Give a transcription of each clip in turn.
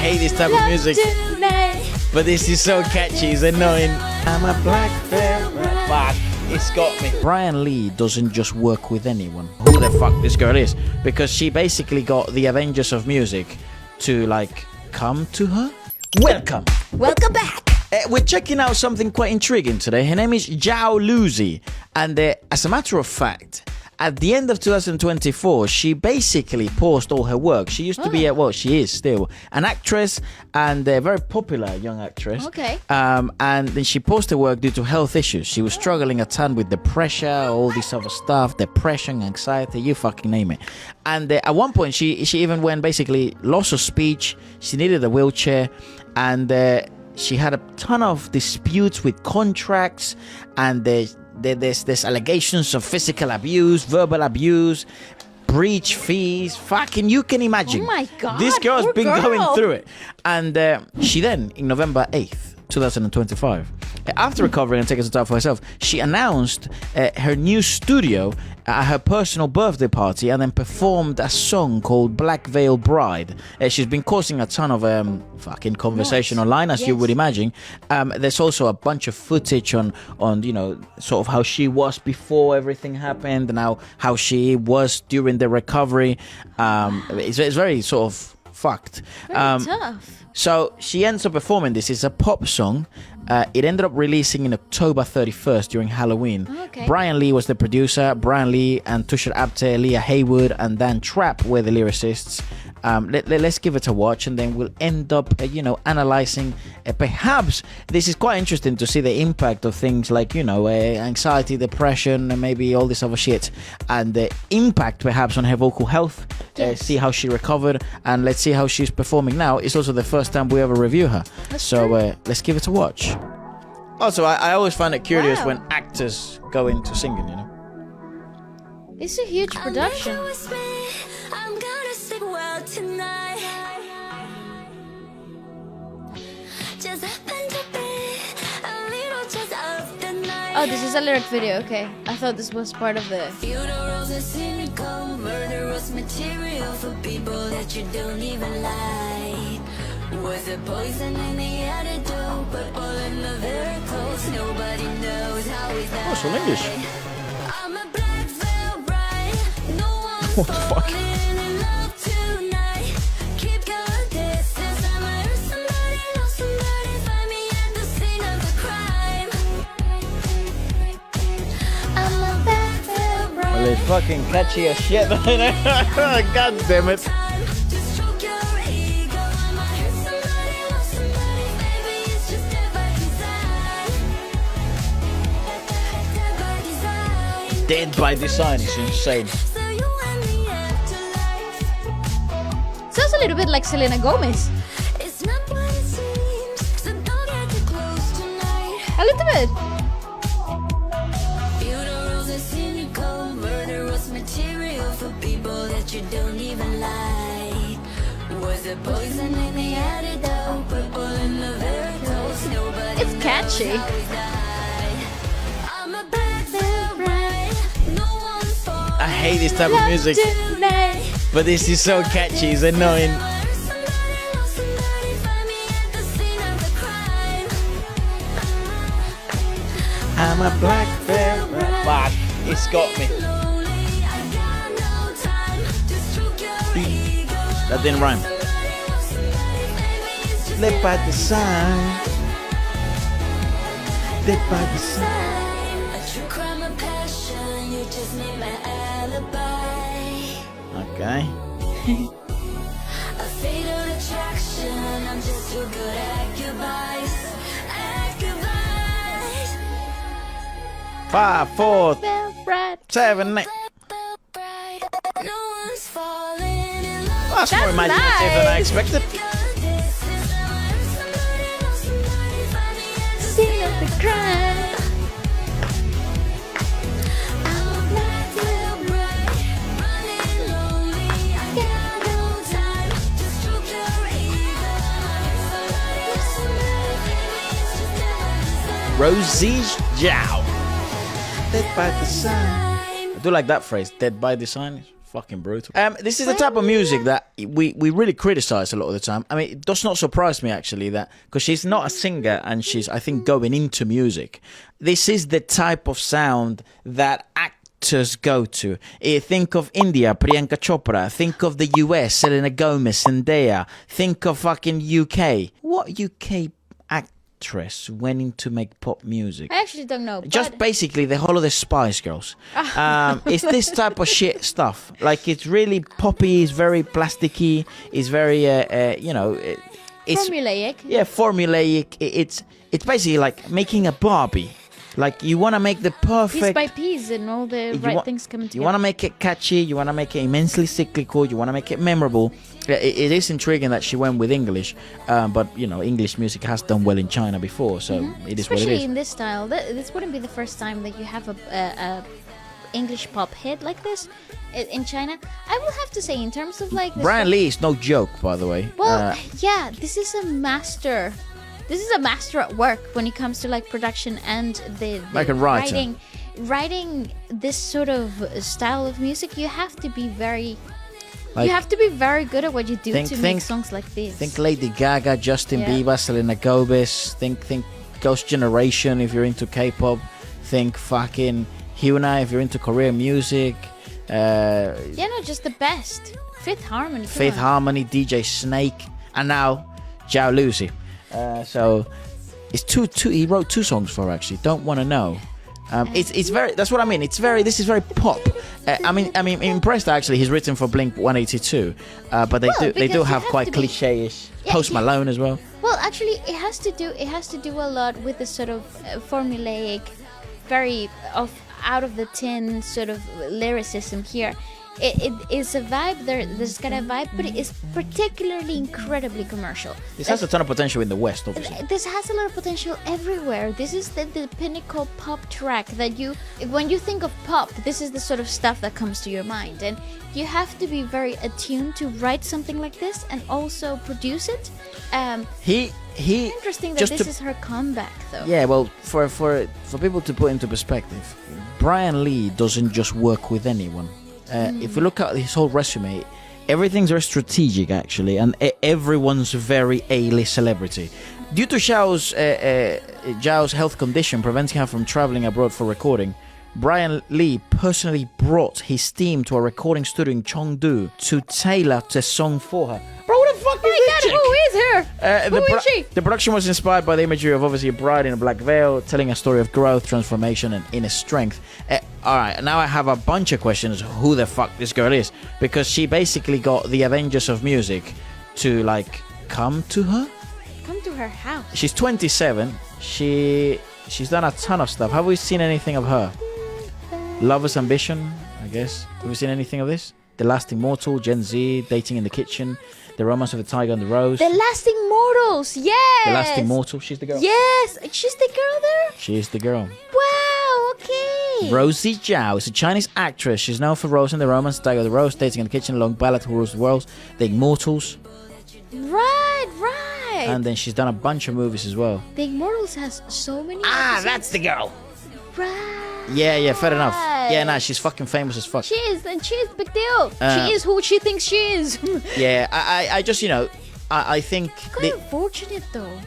hate this type of music, but this is so catchy. It's annoying. I'm a black bear. Fuck, it's got me. Brian Lee doesn't just work with anyone. Who the fuck this girl is? Because she basically got the Avengers of music to like come to her. Welcome back. We're checking out something quite intriguing today. Her name is Jao Luzy, and as a matter of fact, at the end of 2024, she basically paused all her work. She used to be, she is still an actress and a very popular young actress. Okay. And then she paused her work due to health issues. She was struggling a ton with the pressure, all this other stuff, depression, anxiety, you fucking name it. And at one point, she even went basically loss of speech. She needed a wheelchair, and she had a ton of disputes with contracts, and there's allegations of physical abuse, verbal abuse, breach fees. Fucking, you can imagine. Oh my God. This girl's poor been girl. going through it. And she then, in November 8th, 2025, after recovering and taking some time for herself, she announced her new studio at her personal birthday party, and then performed a song called Black Veil Bride. She's been causing a ton of fucking conversation online, as you would imagine. There's also a bunch of footage on sort of how she was before everything happened, and how she was during the recovery. It's very sort of fucked. Very tough. So she ends up performing this. It's a pop song. It ended up releasing in October 31st during Halloween. Okay. Brian Lee was the producer. Brian Lee and Tushar Apte, Leah Haywood, and Dan Trapp were the lyricists. Let's give it a watch, and then we'll end up, analyzing. Perhaps this is quite interesting to see the impact of things like, anxiety, depression, and maybe all this other shit, and the impact perhaps on her vocal health. Yes. See how she recovered, and let's see how she's performing now. It's also the first time we ever review her. That's so true. Let's give it a watch. Also, I always find it curious Wow. when actors go into singing, It's a huge production. I'm gonna sleep well tonight. Just happen to be a little just of the night. Oh, this is a lyric video. Okay, I thought this was part of the. Funerals are cynical, murderous material for people that you don't even like. Was it poison in the antidote, but all in the very close. Nobody knows how is that. Oh, it's all English. I'm a black veil bride. No one's What the fuck? falling in love tonight. Keep going distance. I might hurt somebody, love somebody. Find me at the scene of the crime. I'm a black veil bride. Well, it's fucking catchy as shit. God damn it. Time to stroke your ego. I might hurt somebody, love somebody. Maybe it's just dead by design. Dead by design. Dead by design. It's insane. So you and the afterlife. Sounds a little bit like Selena Gomez. It's not what it seems. So don't get too close tonight. A little bit. Funerals are cynical, murderous material for people that you don't even like. Was it poison in the antidote? Purple in the very close. Nobody It's catchy. knows how we died. I'm a black veil bride. No one's falling. I hate this type of music, Tonight. but this is so catchy. It's annoying. Hurt somebody, love somebody. Find me at the scene of the crime. I'm a black bear. Fuck, it's got me. Lonely, I got no time to stroke your ego. That didn't rhyme. Live by design. Live by design. A true crime of passion, you just need my alibi. Okay. A fatal attraction, I'm just too good at goodbyes. At goodbyes. 5, 4, Bell Brad. 7, 8. Bride, no one's falling in love. That's more imaginative than I nice. expected. This is how I hurt somebody, love somebody, find me at the Scene of the crime. I'm a black veil bride, running lonely. I got no time to stroke your ego. Somebody, baby, it's just dead by design. Rosie's Jao. Dead by design. I do like that phrase. Dead by design. Fucking brutal. This is the type of music that we really criticize a lot of the time. I mean, it does not surprise me actually that because she's not a singer and she's, I think, going into music. This is the type of sound that actors go to. Think of India, Priyanka Chopra. Think of the US, Selena Gomez, Zendaya. Think of fucking UK. What UK actress went in to make pop music? I actually don't know. Just but basically the whole of the Spice Girls. It's this type of shit stuff. Like it's really poppy. It's very plasticky. It's very it's formulaic. Yeah, formulaic. It's basically like making a Barbie. Like you want to make the perfect Piece by piece, and all the right things coming together. You want to make it catchy. You want to make it immensely cyclical. You want to make it memorable. It is intriguing that she went with English, but English music has done well in China before, so it is Especially what it is. in this style. This wouldn't be the first time that you have a English pop hit like this in China. I will have to say, in terms of like Brian Lee is no joke, by the way. Well, yeah, this is a master. This is a master at work when it comes to like production and the Like a writer. Writing this sort of style of music. You have to be very good at what you do to make songs like this. Think Lady Gaga, Justin Yeah. Bieber, Selena Gomez. Think Ghost Generation if you're into K-pop. Think fucking Hyuna if you're into Korean music. Just the best. Fifth Harmony. come Faith on. Harmony, DJ Snake, and now Zhao Luzy. So it's two. He wrote 2 songs for her, actually. Don't Want to Know. It's very. That's what I mean. This is very pop. I mean, impressed actually. He's written for Blink 182, but they do because you have have quite to be- cliche-ish. Yeah, Post Malone as well. Well, actually, it has to do a lot with the sort of formulaic, very out of the tin sort of lyricism here. It is a vibe. There's got a vibe, but it is particularly incredibly commercial. This has a ton of potential in the West, obviously. This has a lot of potential everywhere. This is the pinnacle pop track that when you think of pop, this is the sort of stuff that comes to your mind. And you have to be very attuned to write something like this and also produce it. Interesting that this is her comeback, though. Yeah, well, for people to put into perspective, Brian Lee doesn't just work with anyone. If we look at his whole resume, everything's very strategic, actually, and everyone's very A-list celebrity. Due to Zhao's health condition preventing her from traveling abroad for recording, Brian Lee personally brought his team to a recording studio in Chengdu to tailor the song for her. Bro, what the fuck is this chick? Who is her? Who is she? The production was inspired by the imagery of obviously a bride in a black veil, telling a story of growth, transformation, and inner strength. Alright, now I have a bunch of questions who the fuck this girl is, because she basically got the Avengers of music to like come to her. Come to her house. She's 27. She's done a ton of stuff. Have we seen anything of her? Lover's Ambition, I guess. Have we seen anything of this? The Last Immortal, Gen Z, Dating in the Kitchen, The Romance of the Tiger and the Rose. The Last Immortals, yes! The Last Immortal, she's the girl. Yes! She's the girl there? She's the girl. Wow, okay. Rosie Zhao is a Chinese actress. She's known for roles in The Romance, Tiger and the Rose, Dating in the Kitchen, Long Ballad, Who Rules the World, The Immortals. Right. And then she's done a bunch of movies as well. The Immortals has so many episodes. That's the girl. Right. Yeah, fair enough. Yeah, nah, she's fucking famous as fuck. She is big deal. She is who she thinks she is. Yeah, I just, I think... Quite unfortunate, though.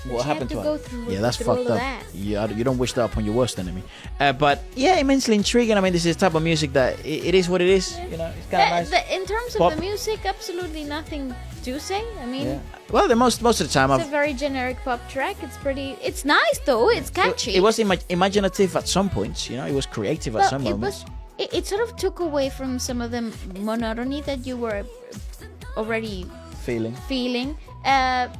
What happened to her? Go through, yeah, that's through fucked all of up. that. You don't wish that upon your worst enemy. But yeah, immensely intriguing. I mean, this is the type of music that it is what it is. It's kind of nice. In terms Pop. of the music, absolutely nothing to say. I mean, Yeah. Well, the most of the time, it's a very generic pop track. It's nice though. It's catchy. It was imaginative at some points. It was creative at some moments. It sort of took away from some of the monotony that you were already Feeling.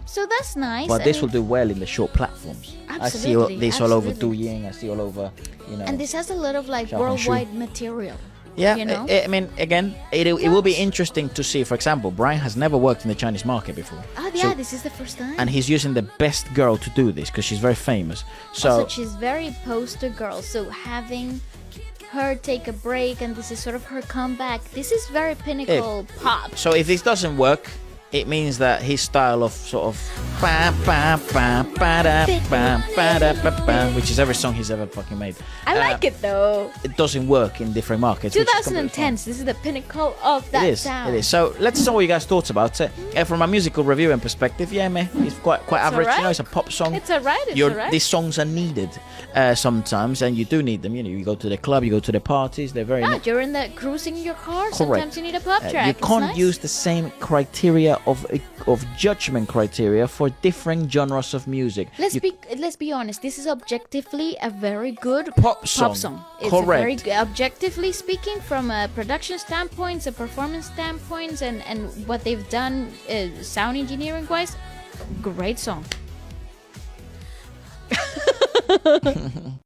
So that's nice. But this will do well in the short platforms. Absolutely, I see this all over absolutely. Douyin. I see all over, And this has a lot of like Xiao worldwide material. Yeah, you know? I mean, again, it will be interesting to see. For example, Brian has never worked in the Chinese market before. Oh yeah, this is the first time. And he's using the best girl to do this because she's very famous. So Also, she's very poster girl. So having her take a break and this is sort of her comeback. This is very pinnacle pop. So if this doesn't work, it means that his style of sort of which is every song he's ever fucking made. I like it though. It doesn't work in different markets. which is completely 2010. fine. This is the pinnacle of that It is. sound. It is. So let's know what you guys thought about it. From a musical reviewing perspective, yeah, meh, it's quite average. alright. You know, it's a pop song. It's alright. It's alright. These songs are needed sometimes, and you do need them. You know, you go to the club, you go to the parties. They're very. You're in the cruising in your car. Sometimes you need a pop track. You It's can't nice. use the same criteria of judgment criteria for different genres of music. Let's be honest. This is objectively a very good Pop song. It's Correct. a very objectively speaking, from a production standpoint, a performance standpoint, and what they've done sound engineering wise. Great song.